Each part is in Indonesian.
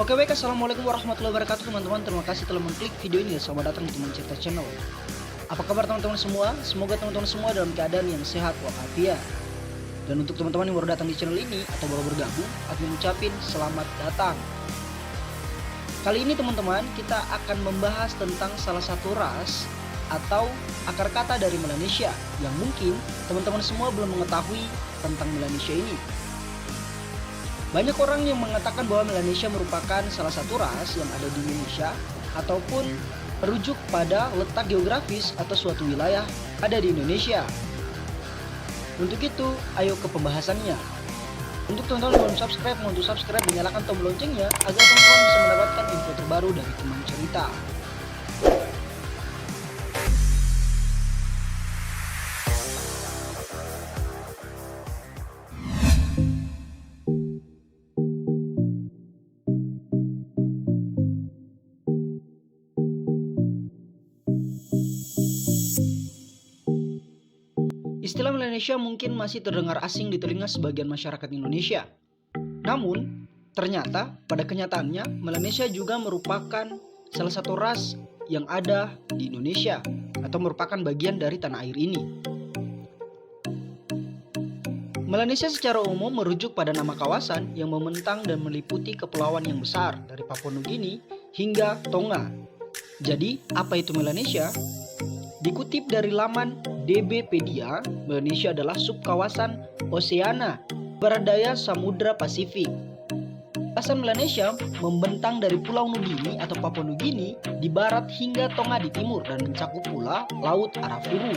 Oke baik, assalamualaikum warahmatullahi wabarakatuh teman-teman. Terima kasih telah mengklik video ini. Selamat datang di Teman Cerita Channel. Apa kabar teman-teman semua? Semoga teman-teman semua dalam keadaan yang sehat walafiat. Dan untuk teman-teman yang baru datang di channel ini atau baru bergabung, aku mengucapkan selamat datang. Kali ini teman-teman, kita akan membahas tentang salah satu ras atau akar kata dari Melanesia yang mungkin teman-teman semua belum mengetahui tentang Melanesia ini. Banyak orang yang mengatakan bahwa Melanesia merupakan salah satu ras yang ada di Indonesia ataupun merujuk pada letak geografis atau suatu wilayah ada di Indonesia. Untuk itu, ayo ke pembahasannya. Untuk teman-teman yang belum subscribe, mohon untuk subscribe dan nyalakan tombol loncengnya agar teman-teman bisa mendapatkan info terbaru dari Teman Cerita. Istilah Melanesia mungkin masih terdengar asing di telinga sebagian masyarakat Indonesia. Namun, ternyata pada kenyataannya Melanesia juga merupakan salah satu ras yang ada di Indonesia atau merupakan bagian dari tanah air ini. Melanesia secara umum merujuk pada nama kawasan yang membentang dan meliputi kepulauan yang besar dari Papua Nugini hingga Tonga. Jadi, apa itu Melanesia? Dikutip dari laman DBpedia, Melanesia adalah subkawasan Oseania barat daya Samudra Pasifik. Kawasan Melanesia membentang dari Pulau Nugini atau Papua Nugini di barat hingga Tonga di timur dan mencakup pula Laut Arafuru.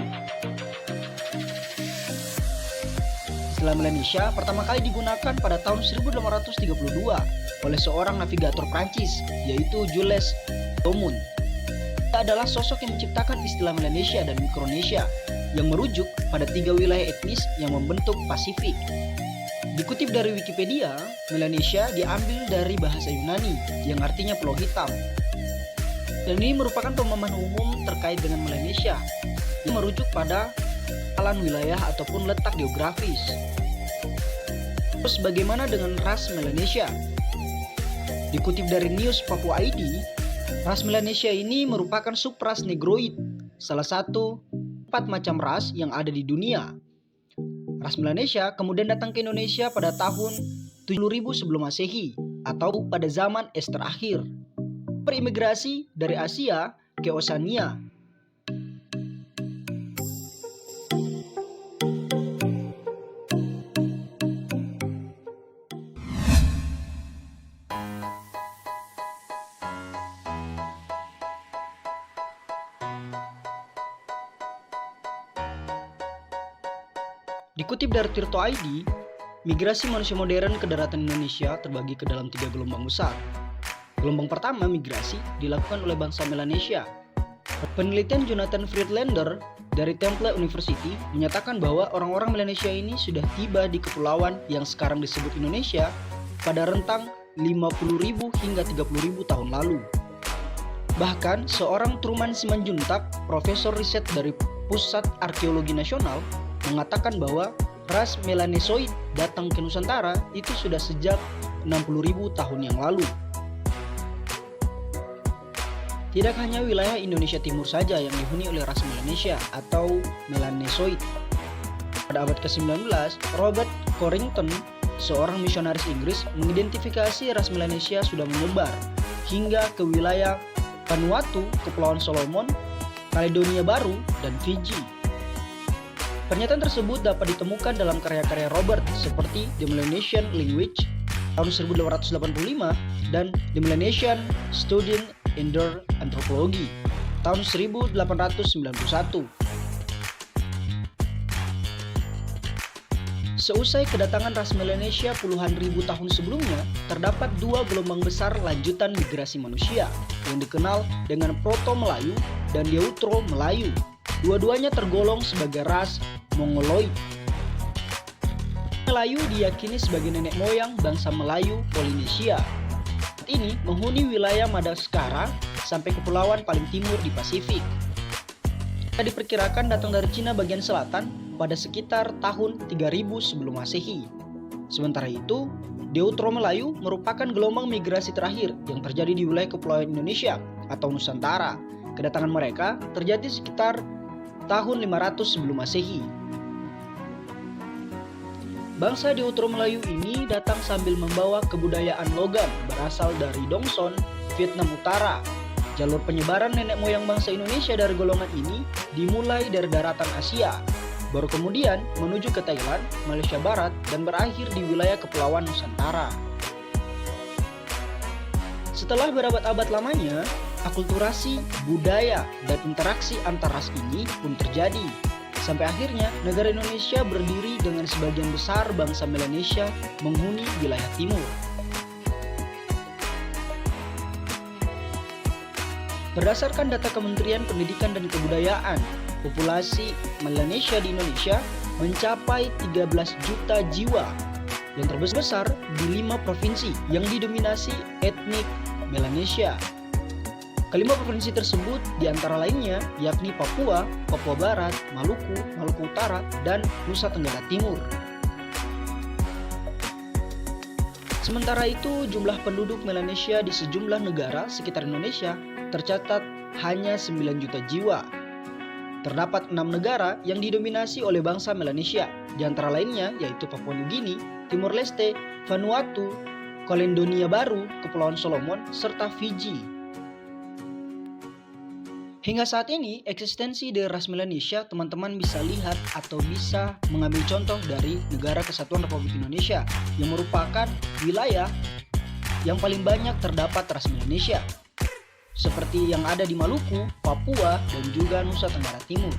Istilah Melanesia pertama kali digunakan pada tahun 1832 oleh seorang navigator Prancis yaitu Jules Domon. Adalah sosok yang menciptakan istilah Melanesia dan Mikronesia yang merujuk pada tiga wilayah etnis yang membentuk Pasifik. Dikutip dari Wikipedia, Melanesia diambil dari bahasa Yunani yang artinya pulau hitam. Dan ini merupakan pemahaman umum terkait dengan Melanesia yang merujuk pada alan wilayah ataupun letak geografis. Terus bagaimana dengan ras Melanesia? Dikutip dari News Papua ID, ras Melanesia ini merupakan subras Negroid, salah satu 4 macam ras yang ada di dunia. Ras Melanesia kemudian datang ke Indonesia pada tahun 70.000 sebelum Masehi atau pada zaman es terakhir. Berimigrasi dari Asia ke Oseania. Dikutip dari Tirto ID, migrasi manusia modern ke daratan Indonesia terbagi ke dalam 3 gelombang besar. Gelombang pertama migrasi dilakukan oleh bangsa Melanesia. Penelitian Jonathan Friedlander dari Temple University menyatakan bahwa orang-orang Melanesia ini sudah tiba di kepulauan yang sekarang disebut Indonesia pada rentang 50.000 hingga 30.000 tahun lalu. Bahkan seorang Truman Simanjuntak, profesor riset dari Pusat Arkeologi Nasional, mengatakan bahwa ras Melanesoid datang ke Nusantara itu sudah sejak 60.000 tahun yang lalu. Tidak hanya wilayah Indonesia Timur saja yang dihuni oleh ras Melanesia atau Melanesoid. Pada abad ke-19, Robert Corrington, seorang misionaris Inggris, mengidentifikasi ras Melanesia sudah menyebar hingga ke wilayah Vanuatu, Kepulauan Solomon, Kaledonia Baru, dan Fiji. Pernyataan tersebut dapat ditemukan dalam karya-karya Robert seperti The Melanesian Language tahun 1885 dan The Melanesian Student in their Anthropology tahun 1891. Seusai kedatangan ras Melanesia puluhan ribu tahun sebelumnya, terdapat 2 gelombang besar lanjutan migrasi manusia yang dikenal dengan Proto-Melayu dan Neutro-Melayu. Dua-duanya tergolong sebagai ras Mongoloid. Melayu diyakini sebagai nenek moyang bangsa Melayu Polinesia. Saat ini menghuni wilayah Madagaskar sampai kepulauan paling timur di Pasifik. Mereka diperkirakan datang dari Cina bagian selatan pada sekitar tahun 3000 sebelum Masehi. Sementara itu, Deutero Melayu merupakan gelombang migrasi terakhir yang terjadi di wilayah Kepulauan Indonesia atau Nusantara. Kedatangan mereka terjadi sekitar tahun 500 sebelum Masehi. Bangsa Deutero Melayu ini datang sambil membawa kebudayaan logam berasal dari Dongson, Vietnam Utara. Jalur penyebaran nenek moyang bangsa Indonesia dari golongan ini dimulai dari daratan Asia, baru kemudian menuju ke Thailand, Malaysia Barat, dan berakhir di wilayah Kepulauan Nusantara. Setelah berabad-abad lamanya, akulturasi, budaya, dan interaksi antar ras ini pun terjadi. Sampai akhirnya negara Indonesia berdiri dengan sebagian besar bangsa Melanesia menghuni wilayah timur. Berdasarkan data Kementerian Pendidikan dan Kebudayaan, populasi Melanesia di Indonesia mencapai 13 juta jiwa, yang terbesar di 5 provinsi yang didominasi etnik Melanesia. Kelima provinsi tersebut diantara lainnya yakni Papua, Papua Barat, Maluku, Maluku Utara, dan Nusa Tenggara Timur. Sementara itu, jumlah penduduk Melanesia di sejumlah negara sekitar Indonesia tercatat hanya 9 juta jiwa. Terdapat 6 negara yang didominasi oleh bangsa Melanesia, di antara lainnya yaitu Papua Nugini, Timor Leste, Vanuatu, Kalendonia Baru, Kepulauan Solomon, serta Fiji. Hingga saat ini, eksistensi dari ras Melanesia teman-teman bisa lihat atau bisa mengambil contoh dari Negara Kesatuan Republik Indonesia yang merupakan wilayah yang paling banyak terdapat ras Melanesia, seperti yang ada di Maluku, Papua, dan juga Nusa Tenggara Timur.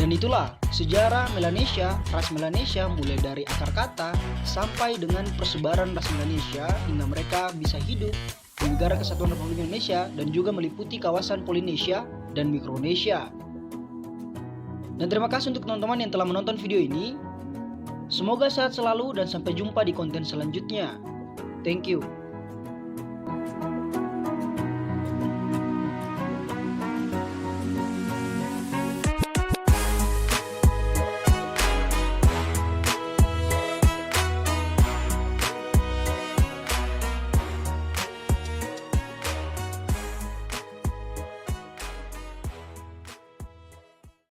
Dan itulah sejarah Melanesia, ras Melanesia mulai dari akar kata sampai dengan persebaran ras Melanesia hingga mereka bisa hidup di Negara Kesatuan Republik Indonesia dan juga meliputi kawasan Polinesia dan Mikronesia. Dan terima kasih untuk teman-teman yang telah menonton video ini. Semoga sehat selalu dan sampai jumpa di konten selanjutnya. Thank you.